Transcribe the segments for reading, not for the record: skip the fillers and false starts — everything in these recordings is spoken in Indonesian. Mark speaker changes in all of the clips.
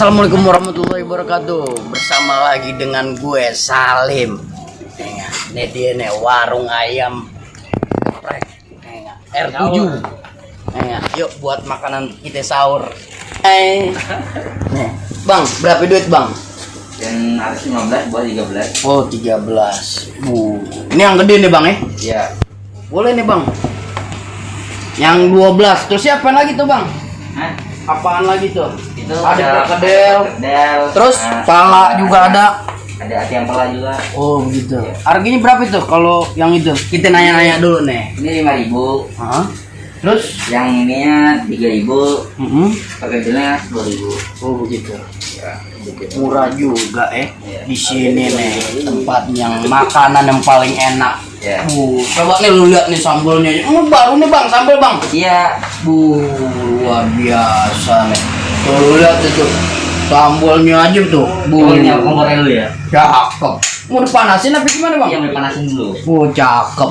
Speaker 1: Assalamualaikum warahmatullahi wabarakatuh. Bersama lagi dengan gue Salim. Nih dia nih warung ayam geprek. R7. Yuk buat makanan kita sahur. Nih, Bang, berapa duit Bang?
Speaker 2: Yang harus 15 buat 13.
Speaker 1: Oh 13. Ini yang gede nih Bang ya?
Speaker 2: Iya.
Speaker 1: Boleh nih Bang. Yang 12. Terus siapa lagi tuh Bang?
Speaker 2: Hah?
Speaker 1: Apaan lagi tuh?
Speaker 2: Itu
Speaker 1: Ada perkedel. Terus pala juga ada.
Speaker 2: Ada ayam pala juga.
Speaker 1: Oh begitu. Harganya berapa itu kalau yang itu? Kita nanya-nanya dulu nih.
Speaker 2: Ini 5.000.
Speaker 1: Hah? Terus?
Speaker 2: Yang ininya 3.000. Perkedelnya 2.000.
Speaker 1: Oh begitu.
Speaker 2: Ya, begitu.
Speaker 1: Murah juga
Speaker 2: Iya.
Speaker 1: Di sini nih tempat yang makanan yang paling enak.
Speaker 2: Ya.
Speaker 1: Coba nih lu lihat nih sambalnya. Baru nih Bang, sambal Bang.
Speaker 2: Iya.
Speaker 1: Luar biasa nih. Tuh lu lihat itu. Sambalnya aja tuh.
Speaker 2: Ini kompornya dulu ya.
Speaker 1: Cakep. Mau dipanasin apa gimana Bang?
Speaker 2: Iya, mau dipanasin dulu.
Speaker 1: Oh cakep.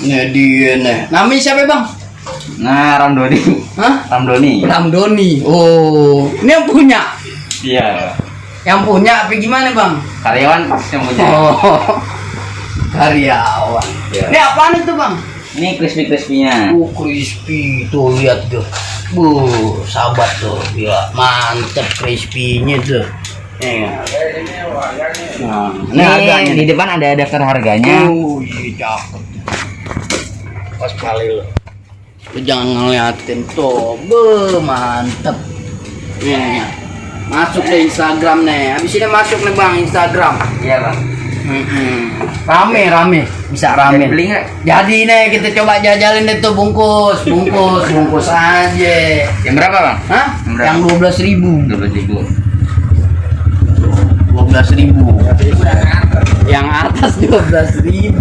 Speaker 1: Nih dia nih. Namanya siapa Bang?
Speaker 2: Nah, Ramdoni.
Speaker 1: Hah?
Speaker 2: Ramdoni.
Speaker 1: Ramdoni. Oh, ini yang punya.
Speaker 2: Iya.
Speaker 1: Yang punya apa gimana Bang?
Speaker 2: Karyawan pasti yang punya.
Speaker 1: Oh, karyawan.
Speaker 2: Iya.
Speaker 1: Ini apaan itu Bang?
Speaker 2: Ini crispy-crispy-nya.
Speaker 1: Crispy tuh lihat tuh. Sahabat tuh, gila mantep crispy-nya tuh. Nah, ini harganya
Speaker 2: Di depan ada daftar harganya.
Speaker 1: iya cakep. Pas kali lo. Lu jangan ngeliatin tuh, mantep. Nih, masuk ke Instagram nih. Habis ini masuk nih Bang Instagram.
Speaker 2: Iya, Bang.
Speaker 1: Rame, bisa rame.
Speaker 2: Beli nggak?
Speaker 1: Jadi nih kita coba jajalin itu bungkus aja.
Speaker 2: Yang berapa, Bang?
Speaker 1: Hah?
Speaker 2: Yang
Speaker 1: Yang
Speaker 2: berapa?
Speaker 1: 12.000.
Speaker 2: 12.000.
Speaker 1: 12.000. Yang atas 12.000.